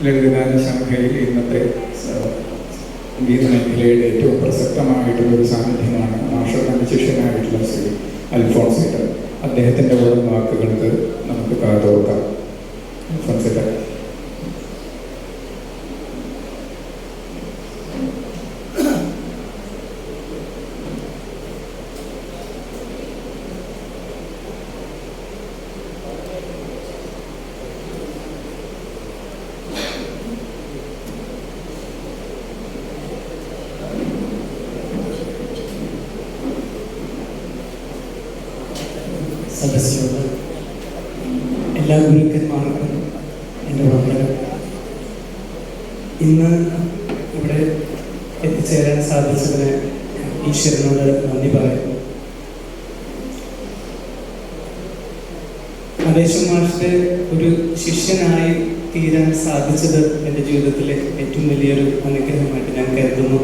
ലളിതഗാന ശാഖയിൽ ഇന്നത്തെ സംഗീത മേഖലയുടെ ഏറ്റവും പ്രസക്തമായിട്ടുള്ളൊരു സാന്നിധ്യമാണ് മാഷയുടെ ശിഷ്യനായിട്ടുള്ള ശ്രീ അൽഫോൺസേട്ടൻ. അദ്ദേഹത്തിൻ്റെ ഓരോ വാക്കുകൾക്ക് നമുക്ക് കാതോർക്കാം. അൽഫോൺസേട്ടൻ. സദസ്സുള്ള എല്ലാ ഗുരുക്കന്മാർക്കും എൻ്റെ വന്ദനം. ഇന്ന് ഇവിടെ എത്തിച്ചേരാൻ സാധിച്ചതിന് ഈശ്വരനോട് നന്ദി പറയുന്നു. നടേശൻ മാഷിൻ്റെ ഒരു ശിഷ്യനായി തീരാൻ സാധിച്ചത് എൻ്റെ ജീവിതത്തിലെ ഏറ്റവും വലിയൊരു അനുഗ്രഹമായിട്ട് ഞാൻ കരുതുന്നു.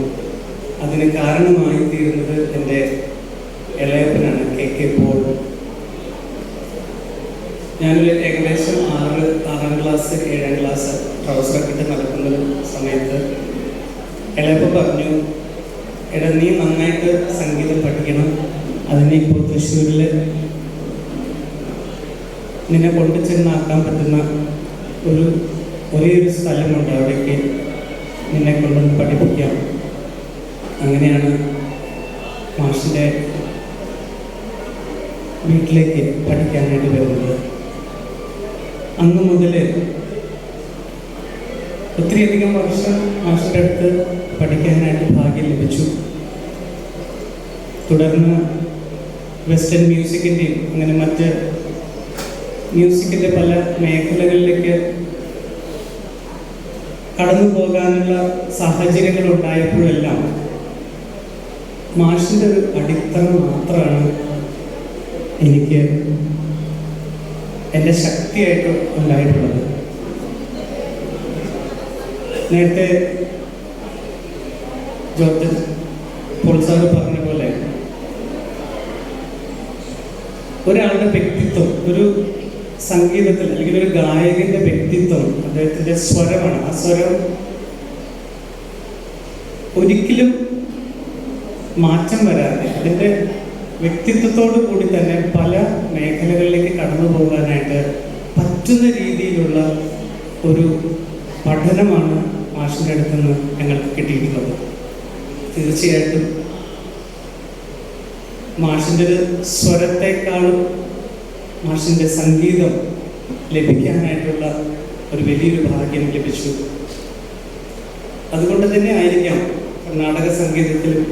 അതിന് കാരണമായി തീരുന്നത് എൻ്റെ ഇളയപ്പനാണ്, KK പോൾ. ഞാനൊരു ഏകദേശം 6-ാം ക്ലാസ് 7-ാം ക്ലാസ് ട്രൗസറൊക്കെ ഇട്ട് നടക്കുന്ന സമയത്ത് ഇളയപ്പ പറഞ്ഞു, എടാ നീ നന്നായിട്ട് സംഗീതം പഠിക്കണം, അതിനെ ഇപ്പോൾ തൃശ്ശൂരിൽ നിന്നെ കൊണ്ടു ചെന്നാക്കാൻ പറ്റുന്ന ഒരേ ഒരു സ്ഥലമുണ്ട്, അവിടേക്ക് നിന്നെ കൊണ്ടുവന്ന് പഠിപ്പിക്കാം. അങ്ങനെയാണ് മാഷിൻ്റെ വീട്ടിലേക്ക് പഠിക്കാനായിട്ട് വരുന്നത്. അന്ന് മുതൽ ഒത്തിരിയധികം വർഷം മാഷിൻ്റെ അടുത്ത് പഠിക്കാനായിട്ട് ഭാഗ്യം ലഭിച്ചു. തുടർന്ന് വെസ്റ്റേൺ മ്യൂസിക്കിൻ്റെയും അങ്ങനെ മറ്റ് മ്യൂസിക്കിൻ്റെ പല മേഖലകളിലേക്ക് കടന്നു പോകാനുള്ള സാഹചര്യങ്ങൾ ഉണ്ടായപ്പോഴെല്ലാം മാഷിൻ്റെ ഒരു അടിത്തറ മാത്രമാണ് എനിക്ക് എൻ്റെ ശക്തിയായിട്ട് ഉണ്ടായിട്ടുള്ളത്. നേരത്തെ ജോർജ് പോൾ സാർ പറഞ്ഞ പോലെ ഒരാളുടെ വ്യക്തിത്വം, ഒരു സംഗീതത്തിൽ അല്ലെങ്കിൽ ഒരു ഗായകന്റെ വ്യക്തിത്വം അദ്ദേഹത്തിൻ്റെ സ്വരമാണ്. ആ സ്വരം ഒരിക്കലും മാറ്റം വരാതെ അതിൻ്റെ വ്യക്തിത്വത്തോടു കൂടി തന്നെ പല മേഖലകളിലേക്ക് കടന്നു പോകാനായിട്ട് പറ്റുന്ന രീതിയിലുള്ള ഒരു പഠനമാണ് മാഷിൻ്റെ അടുത്ത് നിന്ന് ഞങ്ങൾക്ക് കിട്ടിയിട്ടുള്ളത്. തീർച്ചയായിട്ടും മാഷിൻ്റെ സ്വരത്തെക്കാളും മാഷിൻ്റെ സംഗീതം ലഭിക്കാനായിട്ടുള്ള ഒരു വലിയൊരു ഭാഗ്യം ലഭിച്ചു. അതുകൊണ്ട് തന്നെ ആയിരിക്കാം കർണാടക സംഗീതത്തിലും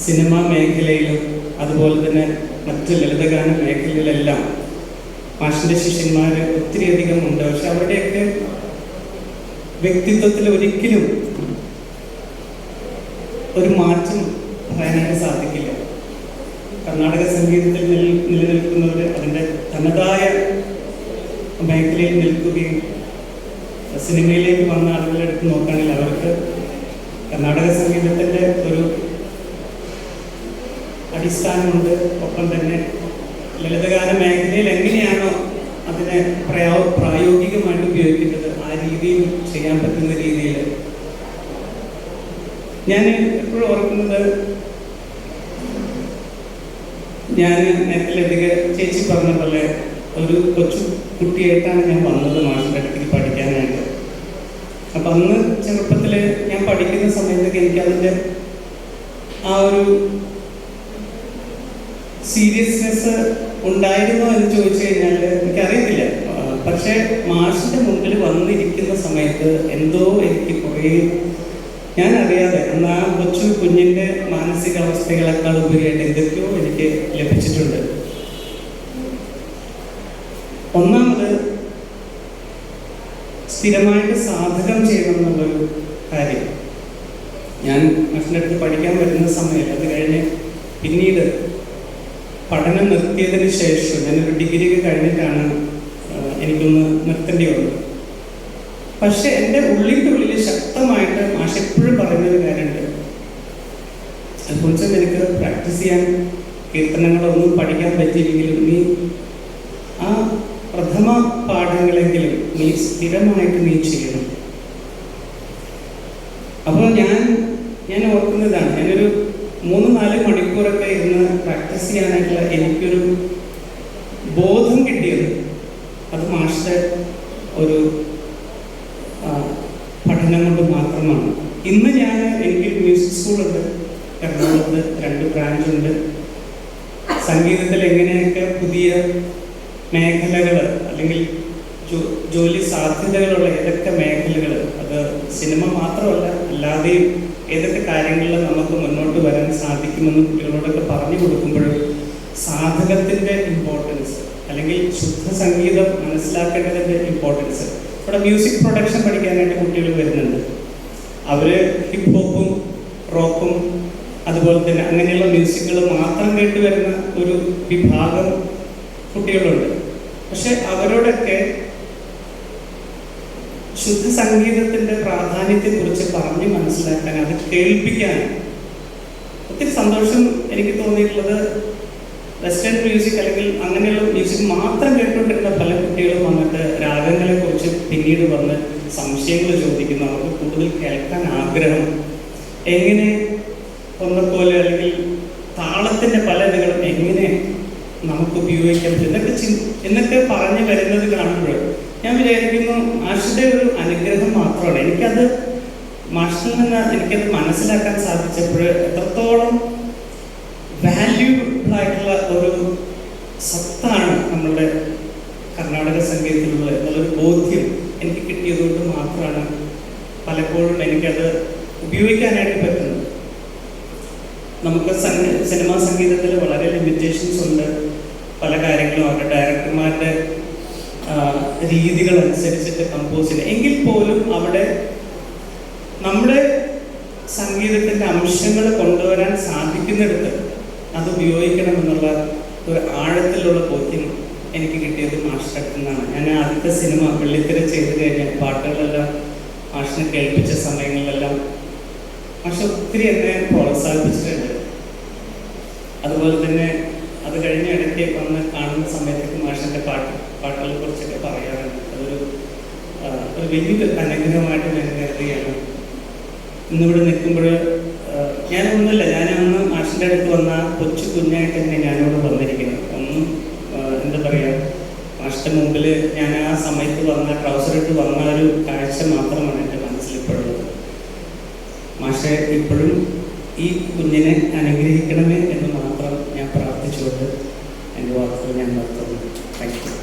സിനിമാ മേഖലയിലും അതുപോലെ തന്നെ മറ്റ് ലളിതഗാന മേഖലയിലെല്ലാം മാഷിൻ്റെ ശിഷ്യന്മാർ ഒത്തിരിയധികം ഉണ്ട്. പക്ഷെ അവരുടെയൊക്കെ വ്യക്തിത്വത്തിൽ ഒരിക്കലും ഒരു മാറ്റം പറയാനായിട്ട് സാധിക്കില്ല. കർണാടക സംഗീതത്തിൽ നിലനിൽക്കുന്നവർ അതിൻ്റെ തനതായ മേഖലയിൽ നിൽക്കുകയും സിനിമയിലേക്ക് വന്ന ആളുകളെ എടുത്ത് നോക്കുകയാണെങ്കിൽ അവർക്ക് കർണാടക സംഗീതത്തിൻ്റെ ഒരു അടിസ്ഥാനമുണ്ട്. ഒപ്പം തന്നെ ലളിതഗാന മേഖലയിൽ എങ്ങനെയാണോ അതിനെ പ്രായോഗികമായിട്ട് ഉപയോഗിക്കേണ്ടത് ആ രീതിയിൽ ചെയ്യാൻ പറ്റുന്ന രീതിയിൽ ഞാൻ എപ്പോഴും ഓർക്കുന്നത്, ഞാൻ നേരത്തെ ലതിക ചേച്ചി പറഞ്ഞ പോലെ ഒരു കൊച്ചു കുട്ടിയായിട്ടാണ് ഞാൻ വന്നത് മാഷിൻ്റെ അടുത്തേക്ക് പഠിക്കാനായിട്ട്. അപ്പം അന്ന് ചെറുപ്പത്തിൽ ഞാൻ പഠിക്കുന്ന സമയത്തൊക്കെ എനിക്കതിൻ്റെ ആ ഒരു സീരിയസ്നെസ് ഉണ്ടായിരുന്നോ എന്ന് ചോദിച്ചു കഴിഞ്ഞാൽ എനിക്കറിയത്തില്ല. പക്ഷേ മാഷിൻ്റെ മുമ്പിൽ വന്നിരിക്കുന്ന സമയത്ത് എന്തോ എനിക്ക് കുറേ ഞാൻ അറിയാതെ അന്ന് ആ കൊച്ചു കുഞ്ഞിൻ്റെ മാനസികാവസ്ഥകളെക്കാൾ ഉപരിയായിട്ട് എന്തൊക്കെയോ എനിക്ക് ലഭിച്ചിട്ടുണ്ട്. ഒന്നാമത് സ്ഥിരമായിട്ട് സാധകം ചെയ്യണം എന്നുള്ളൊരു കാര്യം. ഞാൻ മാഷിൻ്റെ അടുത്ത് പഠിക്കാൻ വരുന്ന സമയം അത് കഴിഞ്ഞ് പിന്നീട് പഠനം നിർത്തിയതിന് ശേഷം ഞാനൊരു ഡിഗ്രിയൊക്കെ കഴിഞ്ഞിട്ടാണ് എനിക്കൊന്ന് നിർത്തേണ്ടി വന്നത്. പക്ഷെ എൻ്റെ ഉള്ളിൻ്റെ ഉള്ളിൽ ശക്തമായിട്ട് മാഷ് എപ്പോഴും പറയുന്നൊരു കാര്യമുണ്ട്, അൽഫോൺസേ നിനക്ക് പ്രാക്ടീസ് ചെയ്യാൻ കീർത്തനങ്ങളൊന്നും പഠിക്കാൻ പറ്റിയില്ലെങ്കിലും നീ ആ പ്രഥമ പാഠങ്ങളെങ്കിലും നീ സ്ഥിരമായിട്ട് നീ ചെയ്യണം. അപ്പോൾ ഞാൻ ഓർക്കുന്നതാണ്, ഞാനൊരു 3-4 മണിക്കൂറൊക്കെ ഇരുന്ന് പ്രാക്ടീസ് ചെയ്യാനായിട്ടുള്ള എനിക്കൊരു ബോധം കിട്ടിയത് അത് മാഷിന്റെ ഒരു പഠനം കൊണ്ട് മാത്രമാണ്. ഇന്ന് എനിക്ക് മ്യൂസിക് സ്കൂളുണ്ട് എറണാകുളത്ത്, 2 ബ്രാഞ്ചുണ്ട്. സംഗീതത്തിൽ എങ്ങനെയൊക്കെ പുതിയ മേഖലകൾ അല്ലെങ്കിൽ ജോലി സാധ്യതകളുള്ള ഏതൊക്കെ മേഖലകൾ, അത് സിനിമ മാത്രമല്ല അല്ലാതെയും ഏതൊക്കെ കാര്യങ്ങളിൽ നമുക്ക് മുന്നോട്ട് വരാൻ സാധിക്കുമെന്ന് കുട്ടികളോടൊക്കെ പറഞ്ഞു കൊടുക്കുമ്പോൾ സാധകത്തിൻ്റെ ഇമ്പോർട്ടൻസ് അല്ലെങ്കിൽ ശുദ്ധ സംഗീതം മനസ്സിലാക്കേണ്ടതിൻ്റെ ഇമ്പോർട്ടൻസ്. ഇവിടെ മ്യൂസിക് പ്രൊഡക്ഷൻ പഠിക്കാനായിട്ട് കുട്ടികൾ വരുന്നുണ്ട്. അവർ ഹിപ്പ് ഹോപ്പും റോക്കും അതുപോലെ തന്നെ അങ്ങനെയുള്ള മ്യൂസിക്കുകൾ മാത്രം കേട്ട് വരുന്ന ഒരു വിഭാഗം കുട്ടികളുണ്ട്. പക്ഷെ അവരോടൊക്കെ ശുദ്ധ സംഗീതത്തിൻ്റെ പ്രാധാന്യത്തെക്കുറിച്ച് പറഞ്ഞ് മനസ്സിലാക്കാൻ, അത് കേൾപ്പിക്കാൻ ഒത്തിരി സന്തോഷം എനിക്ക് തോന്നിയിട്ടുള്ളത് വെസ്റ്റേൺ മ്യൂസിക് അല്ലെങ്കിൽ അങ്ങനെയുള്ള മ്യൂസിക് മാത്രം കേട്ടുകൊണ്ടിരുന്ന പല കുട്ടികളും വന്നിട്ട് രാഗങ്ങളെക്കുറിച്ച് പിന്നീട് വന്ന് സംശയങ്ങൾ ചോദിക്കുന്നു. അവർക്ക് കൂടുതൽ കേൾക്കാൻ ആഗ്രഹം, എങ്ങനെ ഒന്നെപ്പോലെ അല്ലെങ്കിൽ താളത്തിൻ്റെ പല ഇതുകളും എങ്ങനെ നമുക്ക് ഉപയോഗിക്കാൻ എന്നൊക്കെ പറഞ്ഞു വരുന്നത് കാണുമ്പോൾ ഞാൻ വിചാരിക്കുന്നു മാഷിൻ്റെ ഒരു അനുഗ്രഹം മാത്രമാണ്. എനിക്കത് മാഷിൽ നിന്ന് എനിക്കത് മനസ്സിലാക്കാൻ സാധിച്ചപ്പോൾ എത്രത്തോളം വാല്യൂബിൾ ആയിട്ടുള്ള ഒരു സത്താണ് നമ്മളുടെ കർണാടക സംഗീതത്തിലുള്ളത് എന്നുള്ളൊരു ബോധ്യം എനിക്ക് കിട്ടിയതുകൊണ്ട് മാത്രമാണ് പലപ്പോഴും എനിക്കത് ഉപയോഗിക്കാനായിട്ട് പറ്റുന്നത്. നമുക്ക് സിനിമാ സംഗീതത്തിൽ വളരെ ലിമിറ്റേഷൻസ് ഉണ്ട്. പല കാര്യങ്ങളും അവരുടെ ഡയറക്ടർമാരുടെ രീതികൾ അനുസരിച്ചിട്ട് കമ്പോസ് ചെയ്യുന്നത്, എങ്കിൽ പോലും അവിടെ നമ്മുടെ സംഗീതത്തിൻ്റെ അംശങ്ങൾ കൊണ്ടുവരാൻ സാധിക്കുന്നിടത്ത് അത് ഉപയോഗിക്കണമെന്നുള്ള ഒരു ആഴത്തിലുള്ള ബോധ്യം എനിക്ക് കിട്ടിയത് മാഷിൻ്റെ അടുത്ത് നിന്നാണ്. ഞാൻ ആദ്യത്തെ സിനിമ വെള്ളിത്തിര ചെയ്ത് കഴിഞ്ഞാൽ പാട്ടുകളെല്ലാം മാഷിനെ കേൾപ്പിച്ച സമയങ്ങളിലെല്ലാം മാഷ് ഒത്തിരി എന്നെ പ്രോത്സാഹിപ്പിച്ചിട്ടുണ്ട്. അതുപോലെ തന്നെ അത് കഴിഞ്ഞ ഇടയ്ക്ക് വന്ന് കാണുന്ന സമയത്തേക്ക് മാഷിൻ്റെ പാട്ടുകളെ കുറിച്ചൊക്കെ പറയാറുണ്ട്. അതൊരു വലിയൊരു അനുഗ്രഹമായിട്ട് ഞാൻ കരുതുകയാണ്. ഇന്നിവിടെ നിൽക്കുമ്പോൾ ഞാനൊന്നുമില്ല, ഞാൻ അന്ന് മാഷിൻ്റെ അടുത്ത് വന്ന കൊച്ചു കുഞ്ഞായിട്ട് തന്നെ ഞാനിവിടെ വന്നിരിക്കുന്നത്. ഒന്നും എന്താ പറയുക, മാഷിൻ്റെ മുമ്പിൽ ഞാൻ ആ സമയത്ത് വന്ന ട്രൗസറിട്ട് വന്ന ഒരു കാഴ്ച മാത്രമാണ് എൻ്റെ മനസ്സിലിപ്പോഴുള്ളത്. മാഷെ ഇപ്പോഴും ഈ കുഞ്ഞിനെ അനുഗ്രഹിക്കണമേ എന്ന് മാത്രം ഞാൻ പ്രാർത്ഥിച്ചുകൊണ്ട് എൻ്റെ വാക്കുകൾ ഞാൻ നിർത്തുന്നു. Thank you.